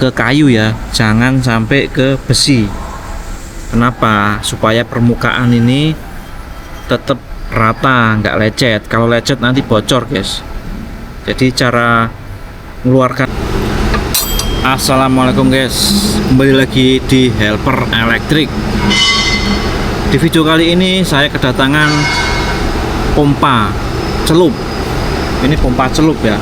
ke kayu ya, jangan sampai ke besi. Kenapa? Supaya permukaan ini tetap rata, nggak lecet. Kalau lecet nanti bocor guys. Jadi cara mengeluarkan. Assalamualaikum guys, kembali lagi di Helper Elektrik. Di video kali ini saya kedatangan pompa celup. Ini pompa celup ya,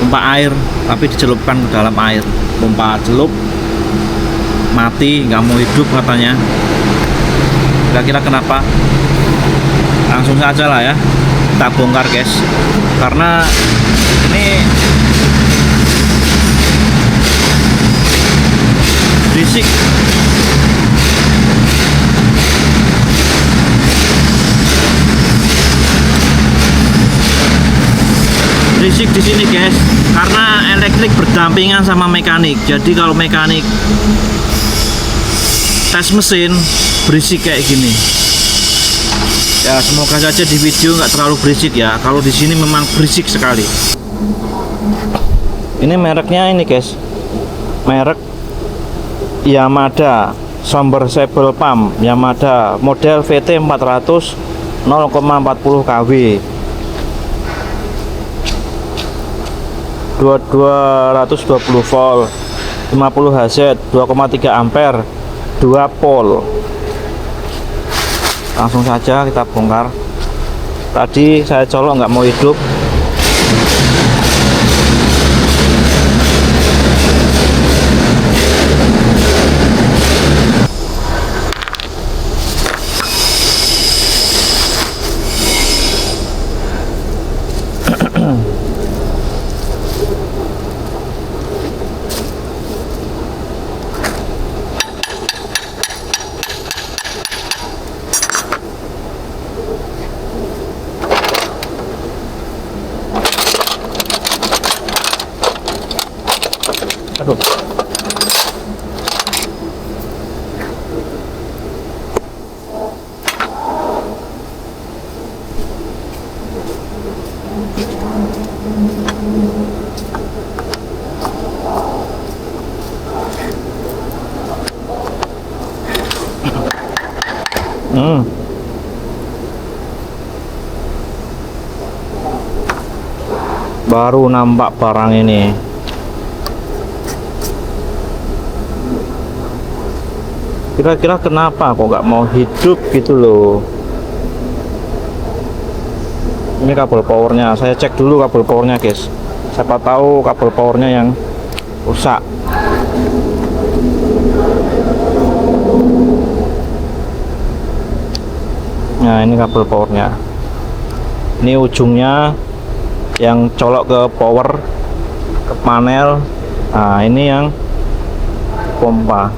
pompa air tapi dicelupkan ke dalam air. Pompa celup mati, nggak mau hidup katanya. Kira-kira kenapa? Langsung saja lah ya, kita bongkar guys, karena ini berisik. Berisik di sini guys, karena elektrik berdampingan sama mekanik. Jadi kalau mekanik tes mesin berisik kayak gini. Ya semoga saja di video nggak terlalu berisik ya. Kalau di sini memang berisik sekali. Ini mereknya ini guys, merek Yamada Submersible Pump Yamada model VT 400 0,40 kW 220 volt 50 Hz 2,3 ampere 2 pol. Langsung saja kita bongkar. Tadi saya colok nggak mau hidup. Aduh. Baru nampak barang ini. Kira-kira kenapa kok nggak mau hidup gitu loh. Ini kabel powernya, saya cek dulu kabel powernya guys, siapa tahu kabel powernya yang rusak. Nah ini kabel powernya, ini ujungnya yang colok ke power, ke panel. Nah ini yang pompa.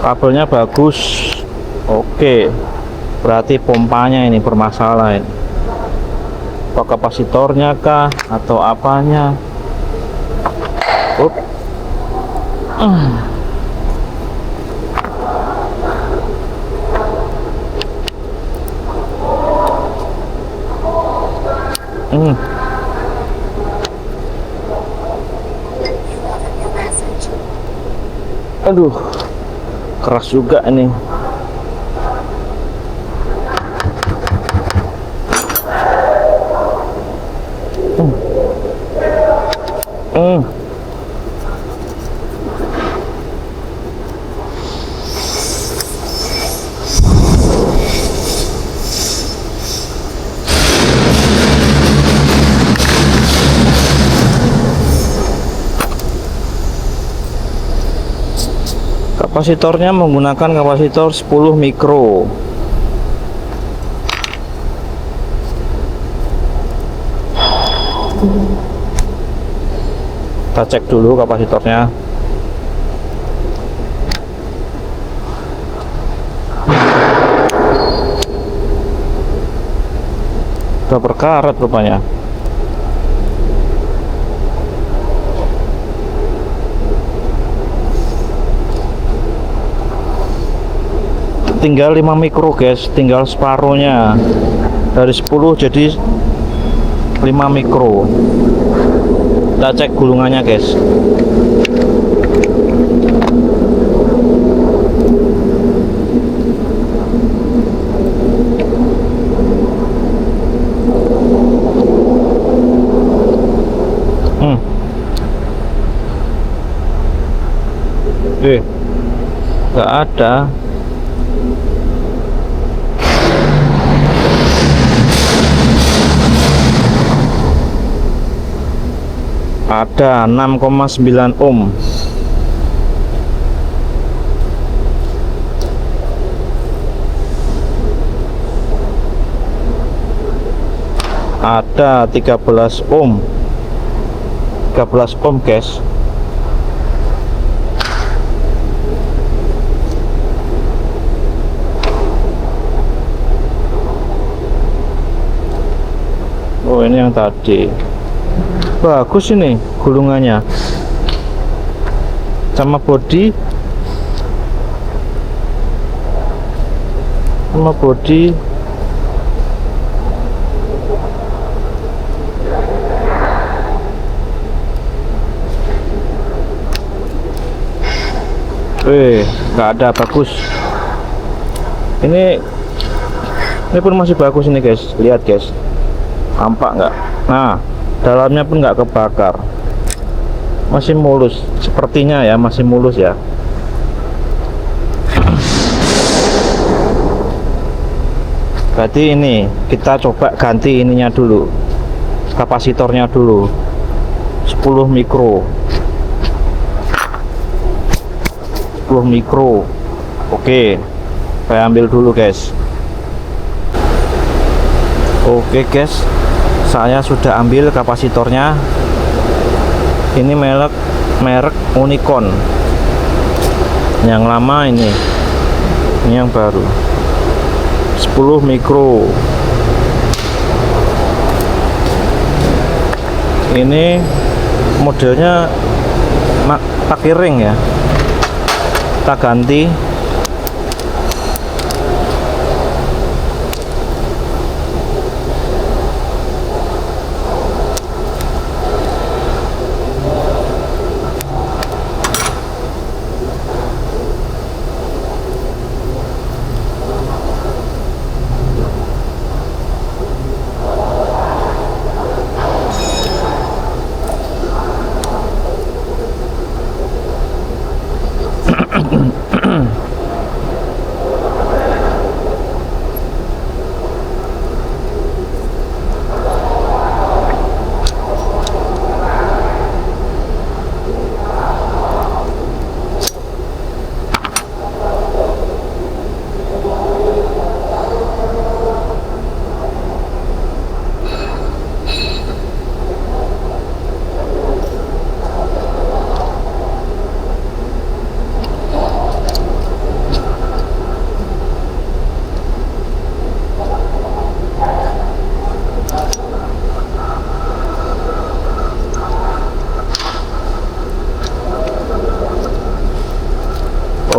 Kabelnya bagus, oke, berarti pompanya ini bermasalah ini. Apa kapasitornya kah atau apanya? Aduh, keras juga ini. Kapasitornya menggunakan kapasitor 10 mikro. Kita cek dulu kapasitornya. Udah berkarat rupanya. Tinggal 5 mikro guys, tinggal separuhnya. Dari 10 jadi 5 mikro. Kita cek gulungannya guys. Nggak ada. Ada 6,9 ohm. Ada 13 ohm. 13 ohm guys. Oh, ini yang tadi. Bagus ini gulungannya sama body nggak ada. Bagus ini pun masih bagus ini guys, lihat guys, nampak nggak? Nah, dalamnya pun nggak kebakar, masih mulus sepertinya ya, masih mulus ya. Berarti ini kita coba ganti ininya dulu, kapasitornya dulu, 10 mikro. Oke, saya ambil dulu guys. Oke guys, saya sudah ambil kapasitornya. Ini merek Unicon. Yang lama ini yang baru 10 mikro. Ini modelnya pakai ring ya. Kita ganti.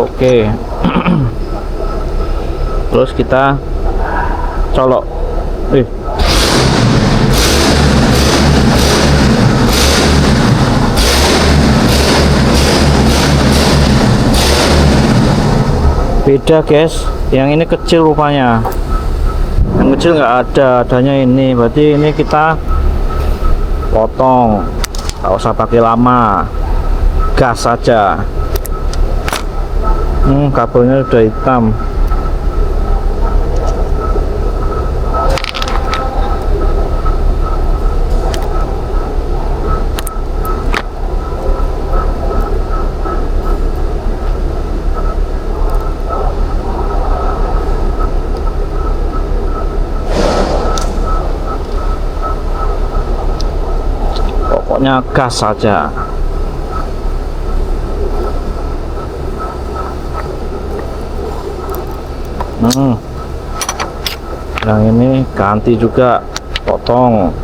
Oke. Terus kita colok. Beda guys, yang ini kecil rupanya. Yang kecil nggak ada, adanya ini. Berarti ini kita potong, nggak usah pakai lama, gas saja. Kabelnya udah hitam. Pokoknya gas saja. Yang ini ganti juga potong.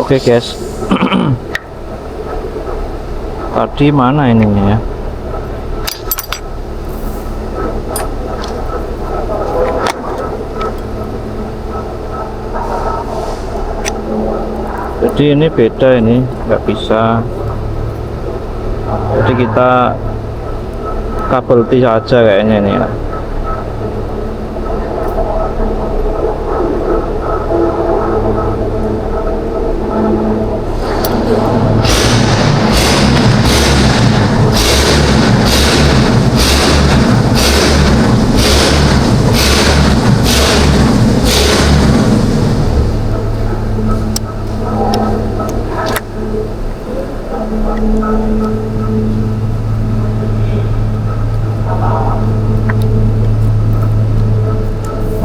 Oke guys, tadi mana ininya ya? Jadi ini beda, ini nggak bisa. Jadi kita kabel T saja kayaknya ini ya.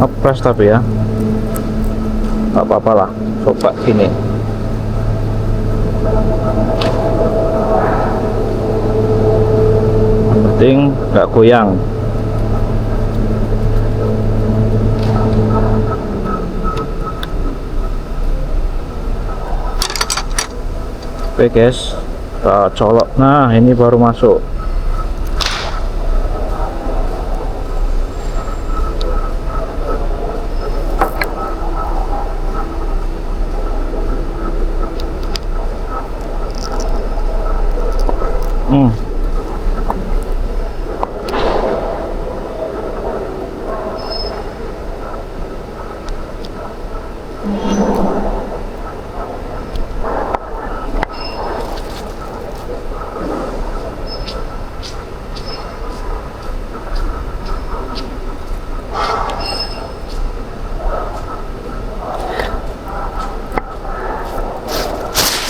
Ngepres tapi ya nggak apa-apa lah, coba gini. Yang penting nggak goyang. Oke guys, kita colok. Nah ini baru masuk.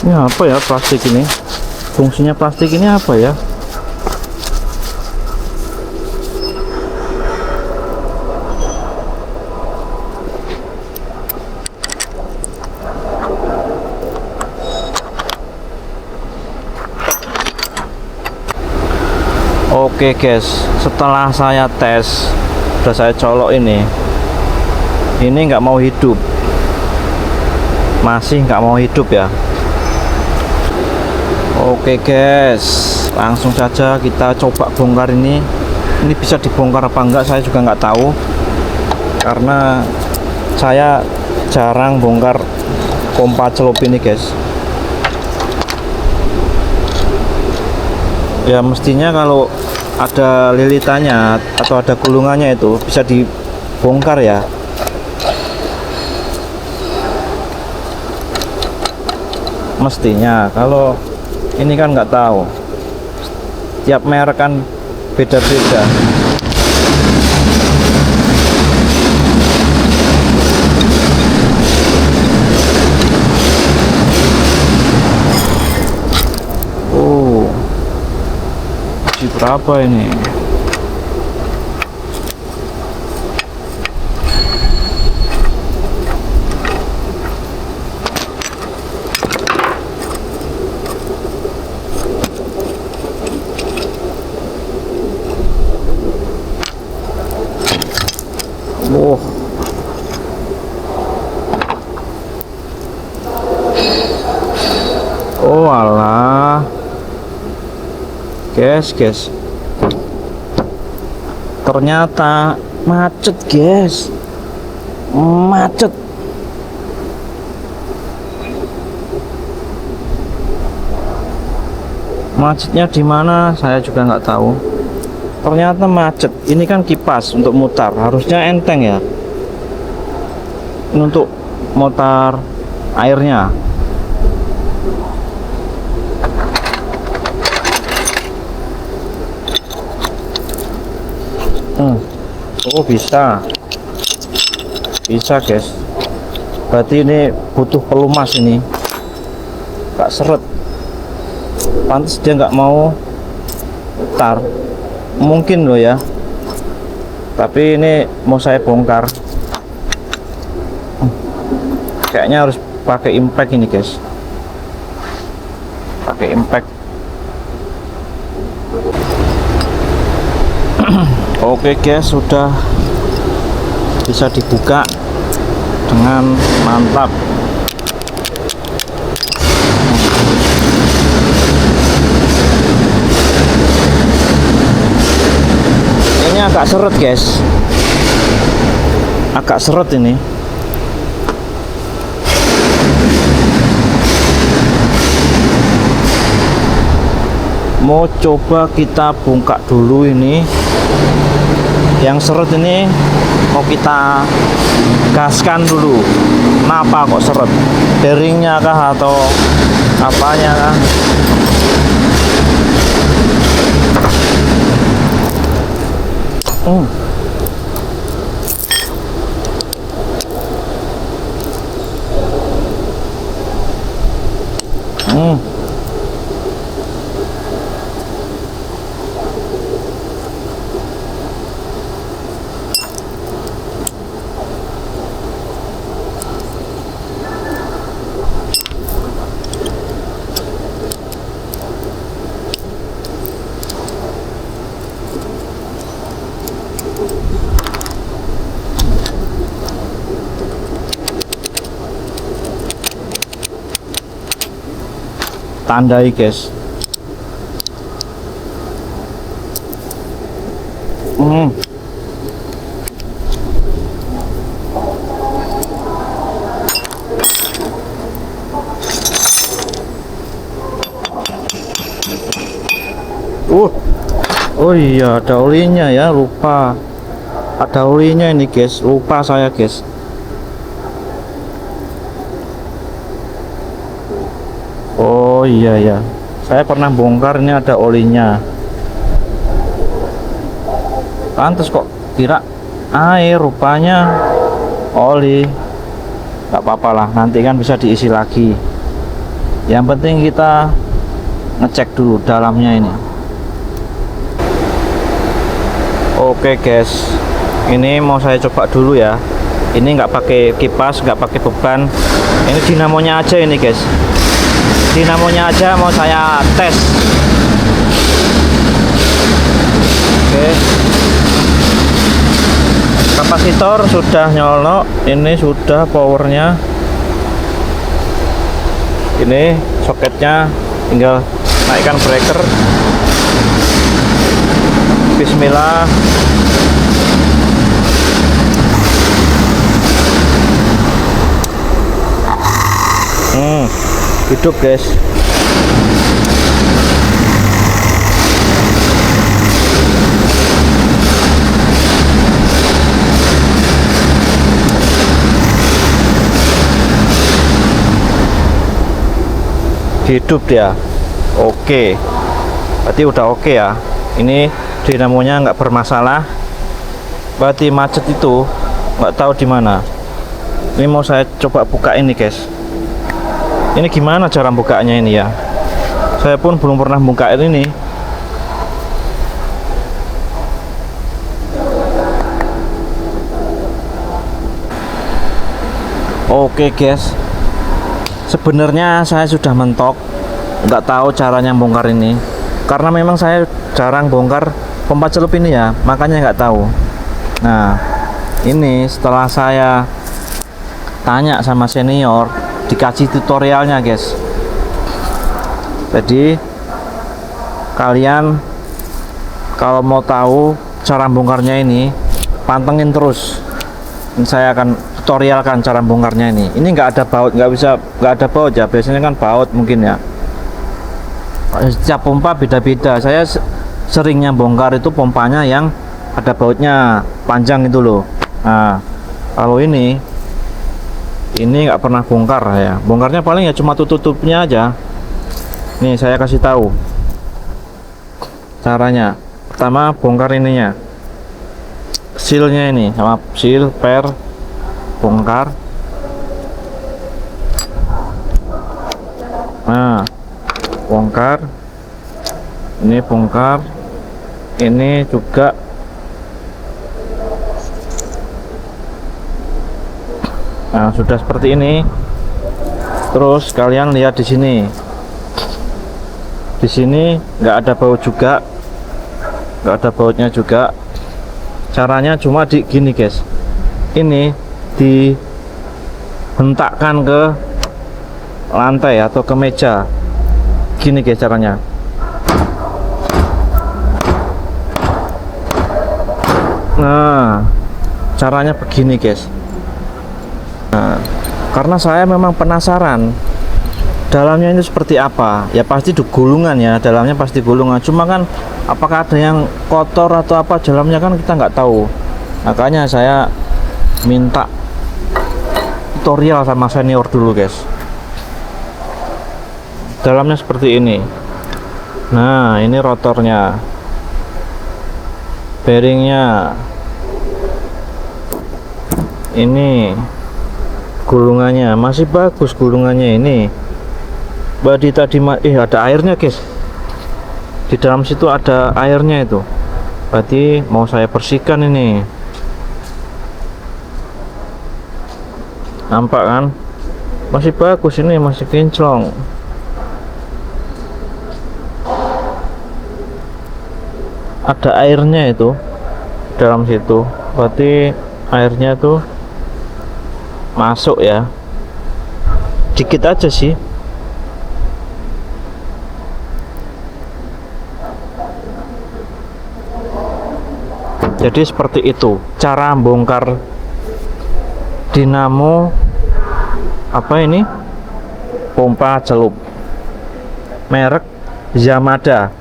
Ini apa ya plastik ini? Fungsinya plastik ini apa ya? Oke guys, setelah saya tes, udah saya colok ini nggak mau hidup, masih nggak mau hidup ya. Oke guys, langsung saja kita coba bongkar ini. Ini bisa dibongkar apa enggak saya juga nggak tahu, karena saya jarang bongkar pompa celup ini guys. Ya mestinya kalau ada lilitannya atau ada gulungannya itu bisa dibongkar ya. Mestinya, kalau ini kan nggak tahu, tiap merek kan beda-beda. Berapa ini? Oh alah, guys, ternyata macet guys, macet. Macetnya di mana saya juga nggak tahu, ternyata macet. Ini kan kipas untuk mutar, harusnya enteng ya, Ini untuk motor airnya. Oh, bisa guys, berarti ini butuh pelumas, ini gak seret, pantas dia nggak mau putar mungkin loh ya, tapi ini mau saya bongkar. Kayaknya harus pakai impact ini guys, pakai impact. Oke guys, sudah bisa dibuka dengan mantap. Ini agak seret guys, agak seret ini. Mau coba kita bongkar dulu ini. Yang seret ini mau kita gaskan dulu. Kenapa kok seret? Bearingnya kah atau apanya kah? Tandai guys. Oh iya, ada olinya ya, lupa. Ada olinya ini guys, lupa saya guys. Oh iya ya, saya pernah bongkar, ini ada olinya. Pantes kok kira air, rupanya oli. Gak apa-apa lah, nanti kan bisa diisi lagi. Yang penting kita ngecek dulu dalamnya ini. Oke guys, ini mau saya coba dulu ya. Ini nggak pakai kipas, nggak pakai beban. Ini dinamonya aja ini guys. Dinamonya aja mau saya tes. Oke. Kapasitor sudah nyolok, ini sudah powernya. Ini soketnya, tinggal naikkan breaker. Bismillah. Hidup guys. Hidup dia. Oke, berarti udah oke ya. Ini dinamonya nggak bermasalah, berarti macet itu nggak tahu di mana. Ini mau saya coba buka ini guys. Ini gimana cara bukanya ini ya? Saya pun belum pernah buka ini. Oke guys, sebenarnya saya sudah mentok, nggak tahu caranya bongkar ini. Karena memang saya jarang bongkar pompa celup ini ya, makanya nggak tahu. Nah, ini setelah saya tanya sama senior, dikasih tutorialnya guys. Jadi kalian kalau mau tahu cara bongkarnya ini, pantengin terus. Saya akan tutorialkan cara bongkarnya ini. Ini nggak ada baut, nggak ada baut ya. Biasanya kan baut mungkin ya. Setiap pompa beda-beda. Saya seringnya bongkar itu pompanya yang ada bautnya panjang itu loh. Nah, kalau ini ini nggak pernah bongkar ya. Bongkarnya paling ya cuma tutupnya aja. Nih saya kasih tahu caranya. Pertama bongkar ininya, sealnya ini, sama seal per bongkar. Nah bongkar, ini bongkar, ini juga. Nah sudah seperti ini. Terus kalian lihat di sini, nggak ada baut juga, nggak ada bautnya juga. Caranya cuma di gini guys, ini dihentakkan ke lantai atau ke meja gini guys caranya. Nah caranya begini guys. Nah, karena saya memang penasaran dalamnya ini seperti apa, ya pasti di gulungan ya, dalamnya pasti gulungan. Cuma kan apakah ada yang kotor atau apa dalamnya kan kita nggak tahu. Makanya saya minta tutorial sama senior dulu guys. Dalamnya seperti ini. Nah ini rotornya, bearingnya, ini gulungannya masih bagus, gulungannya ini. Badi tadi ada airnya guys, di dalam situ ada airnya itu, berarti mau saya bersihkan ini. Nampak kan, masih bagus, ini masih kinclong. Ada airnya itu dalam situ, berarti airnya tuh masuk ya, dikit aja sih. Jadi seperti itu cara bongkar dinamo apa ini, pompa celup merek Yamada.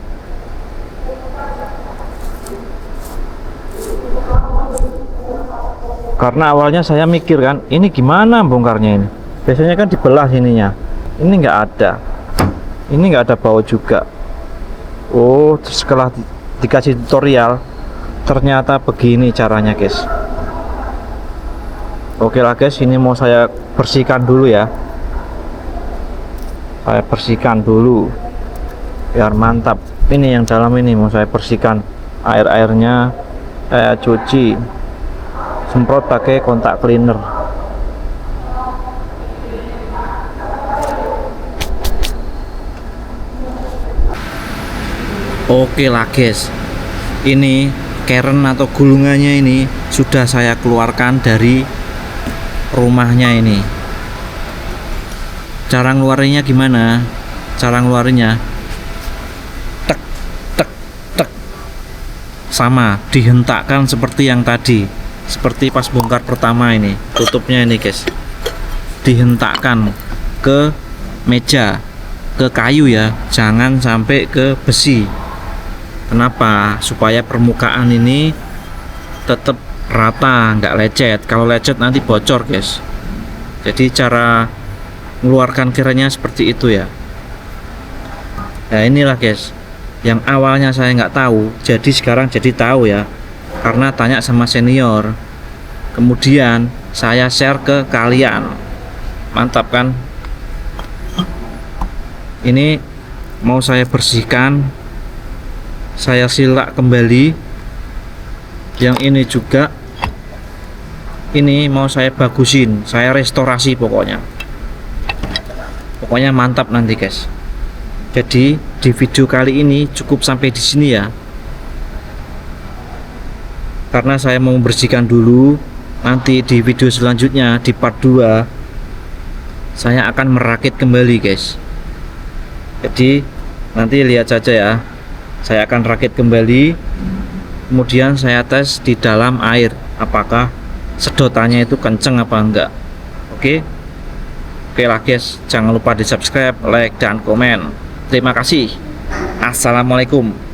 Karena awalnya saya mikir kan, ini gimana bongkarnya ini? Biasanya kan dibelah sininya. Ini nggak ada. Ini nggak ada baut juga. Oh, setelah dikasih tutorial, ternyata begini caranya guys. Oke lah guys, ini mau saya bersihkan dulu ya. Saya bersihkan dulu biar mantap. Ini yang dalam ini mau saya bersihkan. Air-airnya saya cuci, semprot pakai kontak cleaner. Oke lah guys, ini keren atau gulungannya ini sudah saya keluarkan dari rumahnya ini. Cara ngeluarinnya gimana? Cara ngeluarinnya tek tek tek, sama dihentakkan seperti yang tadi, seperti pas bongkar pertama ini. Tutupnya ini guys, dihentakkan ke meja, ke kayu ya, jangan sampai ke besi. Kenapa? Supaya permukaan ini tetap rata, nggak lecet. Kalau lecet nanti bocor guys. Jadi cara mengeluarkan kiranya seperti itu ya. Nah inilah guys, yang awalnya saya nggak tahu, jadi sekarang jadi tahu ya, karena tanya sama senior. Kemudian saya share ke kalian. Mantap kan? Ini mau saya bersihkan, saya silak kembali. Yang ini juga, ini mau saya bagusin, saya restorasi pokoknya. Pokoknya mantap nanti guys. Jadi di video kali ini cukup sampai di sini ya. Karena saya mau membersihkan dulu. Nanti di video selanjutnya di part 2 saya akan merakit kembali guys. Jadi nanti lihat saja ya. Saya akan rakit kembali, kemudian saya tes di dalam air apakah sedotannya itu kenceng apa enggak. Oke lah guys, jangan lupa di subscribe, like, dan komen. Terima kasih. Assalamualaikum.